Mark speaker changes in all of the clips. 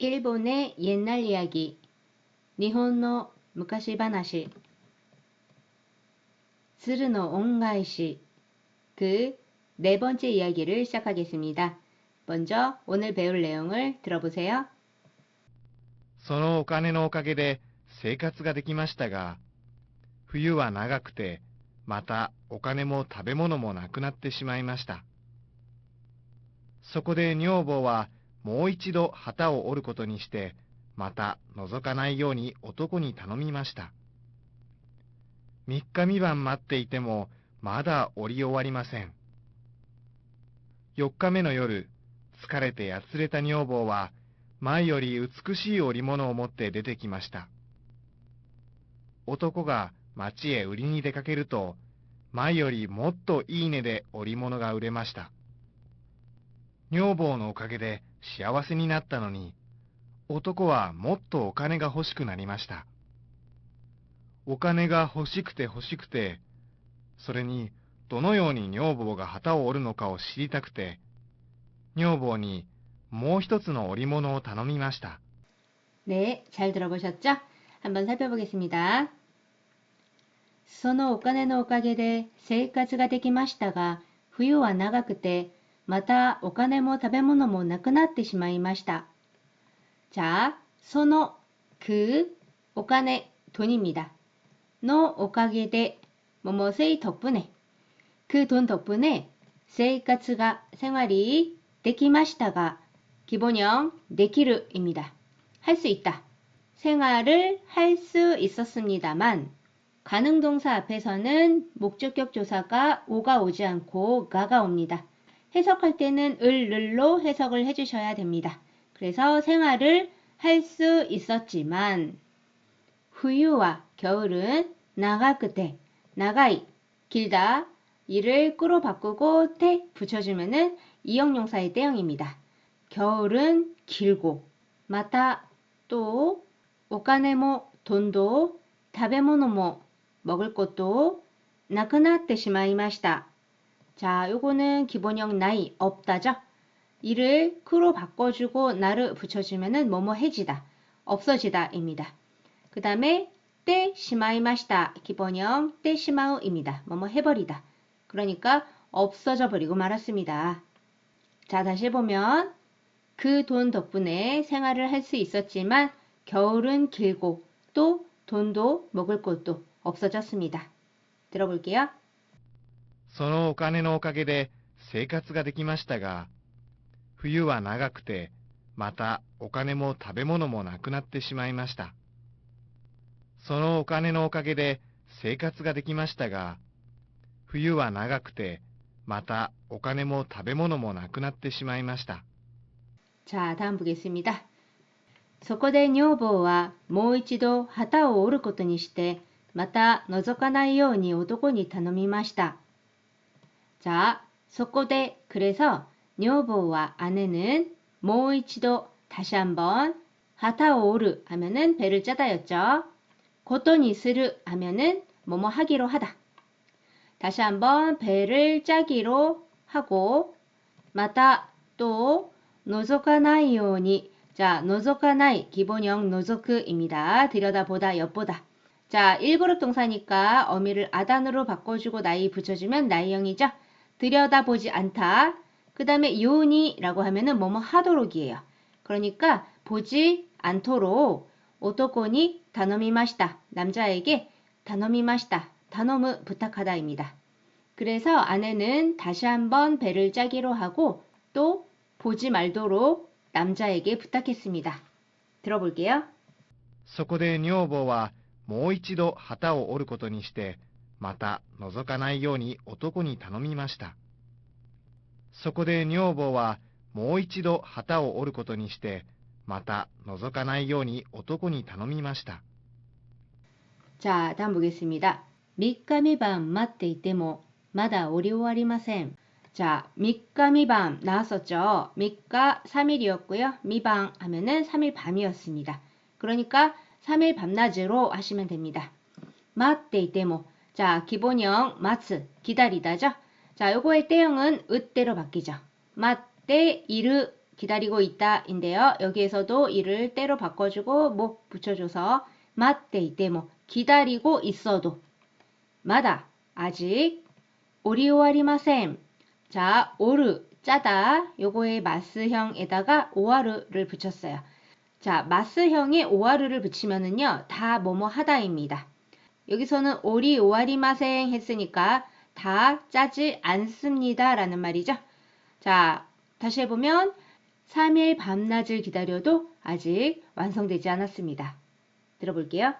Speaker 1: 일본의 옛날 이야기, 니혼노 무카시 바나시, 스르노 온가이시, 그 네 번째 이야기를 시작하겠습니다. 먼저 오늘 배울 내용을 들어보세요.
Speaker 2: そのお金のおかげで生活ができましたが、冬は長くて、またお金も食べ物もなくなってしまいました。そこで女房はもう一度旗を折ることにして、また覗かないように男に頼みました。3日3晩待っていても、まだ折り終わりません。4日目の夜、疲れてやつれた女房は、前より美しい織物を持って出てきました。男が町へ売りに出かけると、前よりもっといい値で織物が売れました。女房のおかげで幸せになったのに、男はもっとお金が欲しくなりました。お金が欲しくて欲しくて、それにどのように女房が旗を折るのかを知りたくて、女房にもう一つの織物を頼みました。
Speaker 1: 네, 잘 들어보셨죠? 한번 살펴보겠습니다. そのお金のおかげで生活ができましたが、冬は長くて、またお金も食べ物もなくなってしまいました。자, その그お金, 돈입니다. のおかげで, 뭐뭐의 덕분에, 그 돈 덕분에 생활가, 생활이 できましたが, 기본형 できる입니다. 할 수 있다. 생활을 할 수 있었습니다만, 가능동사 앞에서는 목적격 조사가 오가 오지 않고 가가 옵니다. 해석할 때는 을로 해석을 해주셔야 됩니다. 그래서 생활을 할 수 있었지만, 후유와 겨울은 나가그때, 나가이, 길다, 이를 꾸로 바꾸고 태 붙여주면은 이형용사의 때형입니다. 겨울은 길고, 마타 또, 오카네모 돈도, 타베모노모 먹을 것도, 나쿠나tte 시마이마시다. 자, 요거는 기본형 나이 없다죠? 이를 크로 바꿔주고 나를 붙여주면은 뭐뭐해지다, 없어지다입니다. 그 다음에 때 시마이마시다, 기본형 때 시마우입니다. 뭐뭐 해버리다. 그러니까 없어져 버리고 말았습니다. 자, 다시 보면 그 돈 덕분에 생활을 할 수 있었지만 겨울은 길고 또 돈도 먹을 것도 없어졌습니다. 들어볼게요.
Speaker 2: そのお金のおかげで生活ができましたが、冬は長くて、またお金も食べ物もなくなってしまいました。そのお金のおかげで生活ができましたが、冬は長くて、またお金も食べ物もなくなってしまいました。
Speaker 1: 자, 다음 보겠습니다. そこで女房はもう一度旗を折ることにして、また覗かないように男に頼みました。 자, そこで 그래서女房와 아내는 もう一度 다시 한번 하타오 오르 하면은 배를 짜다였죠. 고토니 스르 하면은 뭐뭐 하기로 하다. 다시 한번 배를 짜기로 하고, 마다 또 노조카나이 요니, 자, 노조카나이 기본형 노조크입니다. 들여다보다, 엿보다. 자, 1그룹 동사니까 어미를 아단으로 바꿔주고 나이 붙여주면 나이형이죠. 들여다보지 않다. 그 다음에 요니라고 하면은 뭐뭐 하도록이에요. 그러니까 보지 않도록 오토코니 다노미마시다. 남자에게 다노미마시다. 다노무 부탁하다입니다. 그래서 아내는 다시 한번 배를 짜기로 하고 또 보지 말도록 남자에게 부탁했습니다. 들어볼게요.
Speaker 2: そこで女房はもう一度旗を折ることにして、また覗かないように男に頼みました。そこで女房はもう一度旗を折ることにして、また覗かないように男に頼みました。
Speaker 1: 자, 다음 보겠습니다. 밑가미밤 맞대 이때모 마다 오리오아리마셈. 자, 밑가미밤 나왔었죠. 밑가 3일이었고요. 미방 하면은 3일 밤이었습니다. 그러니까 3일 밤낮으로 하시면 됩니다. 맞대 이때모. 자, 기본형 마츠 기다리다죠. 자, 요거의 때형은 으때로 바뀌죠. 맞대 이르 기다리고 있다인데요. 여기에서도 이를 때로 바꿔주고 뭐 붙여줘서 맞대 이때모 기다리고 있어도 마다 아직 오리오아리마셈. 자, 오르 짜다 요거의 마스형에다가 오아르를 붙였어요. 자, 마스형에 오아르를 붙이면은요 다 뭐뭐 하다입니다. 여기서는 오리오아리마생 했으니까 다 짜지 않습니다 라는 말이죠. 자, 다시 해보면 3일 밤낮을 기다려도 아직 완성되지 않았습니다. 들어볼게요.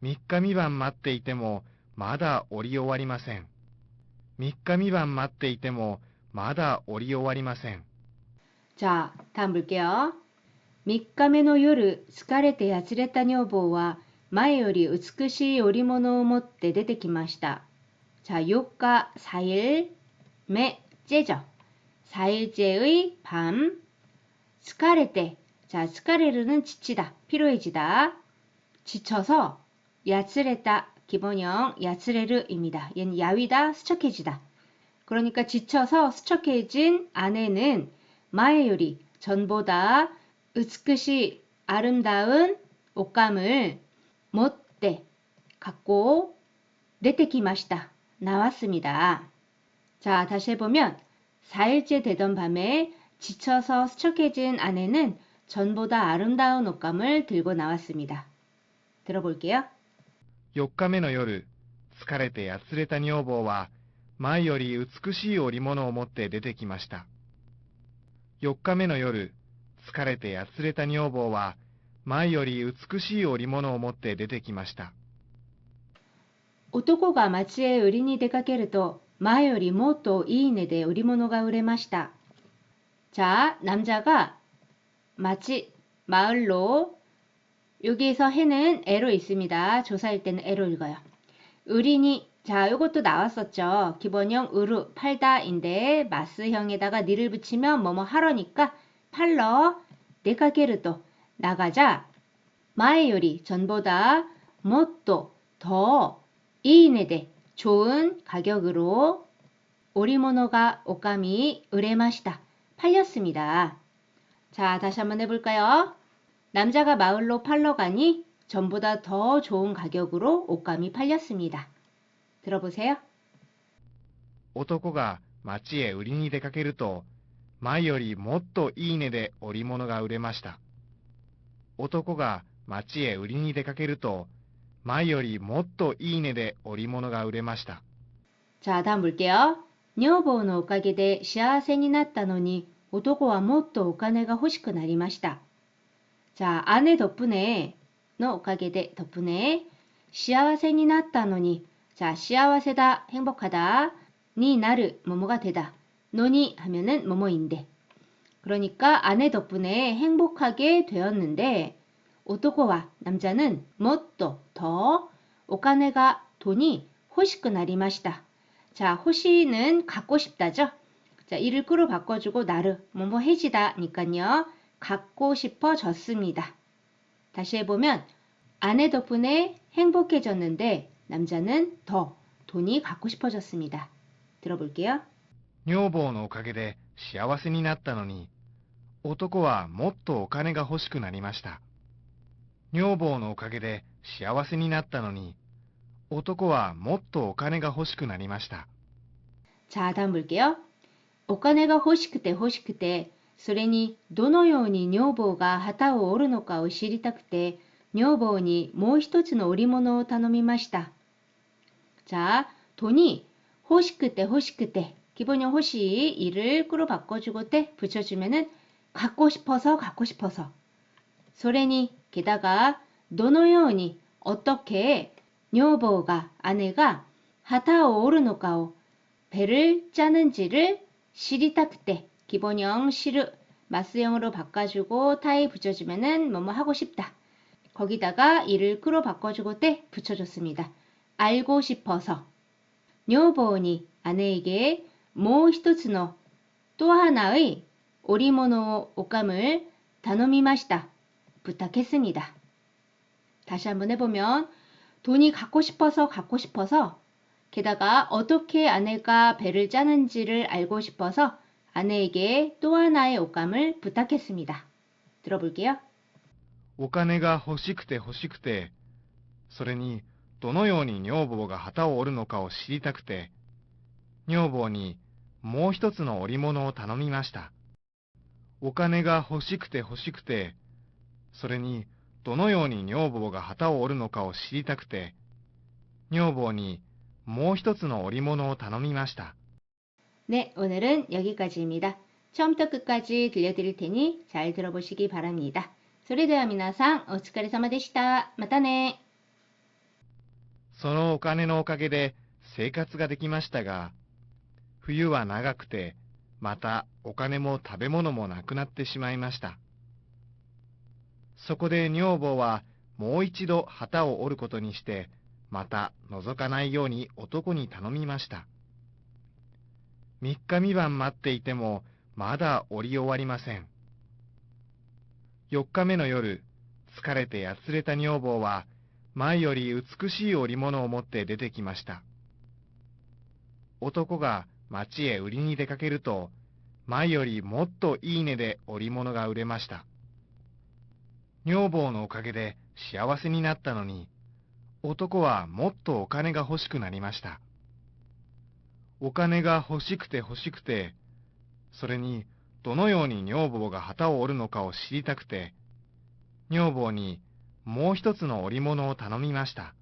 Speaker 2: 3日3晩待っていてもまだ折り終わりません。3日3晩待っていてもまだ折り終わりません。
Speaker 1: 자, 다음 볼게요. 3日目の夜、疲れてやつれた女房は前より美しい織物を持って出てきました。 자, 4日 4일 매째죠. 4일째의 밤 疲れて 자, 疲れる는 지치다, 피로해지다. 지쳐서 야츠레다 기본형 야츠레르입니다. 얘는 야위다, 수척해지다. 그러니까 지쳐서 수척해진 아내는 마에 요리 전보다 으스크시 아름다운 옷감을 못대 갖고 내테키마시다 나왔습니다. 자, 다시 해보면 4일째 되던 밤에 지쳐서 수척해진 아내는 전보다 아름다운 옷감을 들고 나왔습니다. 들어볼게요.
Speaker 2: 4日目の夜、疲れてやつれた女房は前より美しい織物を持って出てきました。4日目の夜、疲れてやつれた女房は前より美しい織物を持って出てきました。
Speaker 1: 男が町へ売りに出かけると前よりもっといい値で売り物が売れました。 자, 남자가 마치 마을로 여기에서 해는 애로 있습니다. 조사일 때는 애로 읽어요. 의린이 자, 요것도 나왔었죠. 기본형 으르 팔다인데 마스형에다가 니를 붙이면 뭐뭐 하러니까 팔러 네가게르도 나가자 마에 요리 전보다 뭐또 더 이인에대 좋은 가격으로 오리모노가 오감이 으레마시다 팔렸습니다. 자, 다시 한번 해볼까요? 남자가 마을로 팔러 가니 전보다 더 좋은 가격으로 옷감이 팔렸습니다. 들어보세요.
Speaker 2: 男が町へ売りに出かけると、前よりもっといい値で織物が売れました。男が町へ売りに出かけると、前よりもっといい値で織物が売れました。
Speaker 1: 자, 다음 볼게요. 女房のおかげで幸せになったのに男はもっとお金が欲しくなりました。 자, 아내 덕분에 너 오카게데 덕분에 幸せになったのに 자, 幸せ다 행복하다 니 나르 뭐뭐가 되다 너니 하면은 뭐뭐인데 그러니까 아내 덕분에 행복하게 되었는데 오토코와 남자는 뭣도 더 오카네가 돈이 호시쿠 나리마시다. 자, 호시는 갖고 싶다죠. 자, 이를 꾸로 바꿔주고 나르 뭐뭐 해지다니까요. 갖고 싶어졌습니다. 다시 해보면 아내 덕분에 행복해졌는데 남자는 더 돈이 갖고 싶어졌습니다. 들어볼게요.
Speaker 2: 女房のおかげで幸せになったのに、男はもっとお金が欲しくなりました。女房のおかげで幸せになったのに、男はもっとお金が欲しくなりました。
Speaker 1: 자, 다음 볼게요. お金が欲しくて欲しくてそれにどのように女房が旗を折るのかを知りたくて女房にもう一つの織物を頼みました。 자, 돈이欲しくて欲しくて 기본형 호시 이를 꾸로 바꿔주고 때 붙여주면은 갖고 싶어서 갖고 싶어서 소래니 게다가 どのように 어떻게女房가 아내가 하타오 오르노카오 배를 짜는지를 시리타크때 기본형 시르 마스형으로 바꿔주고 타이 붙여주면은 뭐뭐 하고 싶다. 거기다가 이를 꾸로 바꿔주고 때 붙여줬습니다. 알고 싶어서 女房に 아내에게 もう一つの 또 하나의 오리모노 옷감을 頼みました. 부탁했습니다. 다시 한번 해보면 돈이 갖고 싶어서 게다가 어떻게 아내가 배를 짜는지를 알고 싶어서 아내에게 또 하나의 옷감을 부탁했습니다. 들어볼게요.
Speaker 2: お金が欲しくて欲しくて、それにどのように女房が旗を折るのかを知りたくて、女房にもう一つの織物を頼みました。お金が欲しくて欲しくて、それにどのように女房が旗を折るのかを知りたくて、女房にもう一つの織物を頼みました。
Speaker 1: 네, 오늘은 여기까지입니다. 처음부터 끝까지 들려드릴 테니 잘 들어보시기 바랍니다. 소리대와 미나상, 오츠카레사마 데시타. 마타네.
Speaker 2: そのお金のおかげで生活ができましたが、冬は長くて、またお金も食べ物もなくなってしまいました。そこで女房はもう一度旗を折ることにして、また覗かないように男に頼みました。3日3晩待っていても、まだ折り終わりません。4日目の夜、疲れてやつれた女房は、前より美しい織物を持って出てきました。男が町へ売りに出かけると、前よりもっといい値で織物が売れました。女房のおかげで幸せになったのに、男はもっとお金が欲しくなりました。お金が欲しくて欲しくて、それにどのように女房が旗を折るのかを知りたくて、女房にもう一つの織物を頼みました。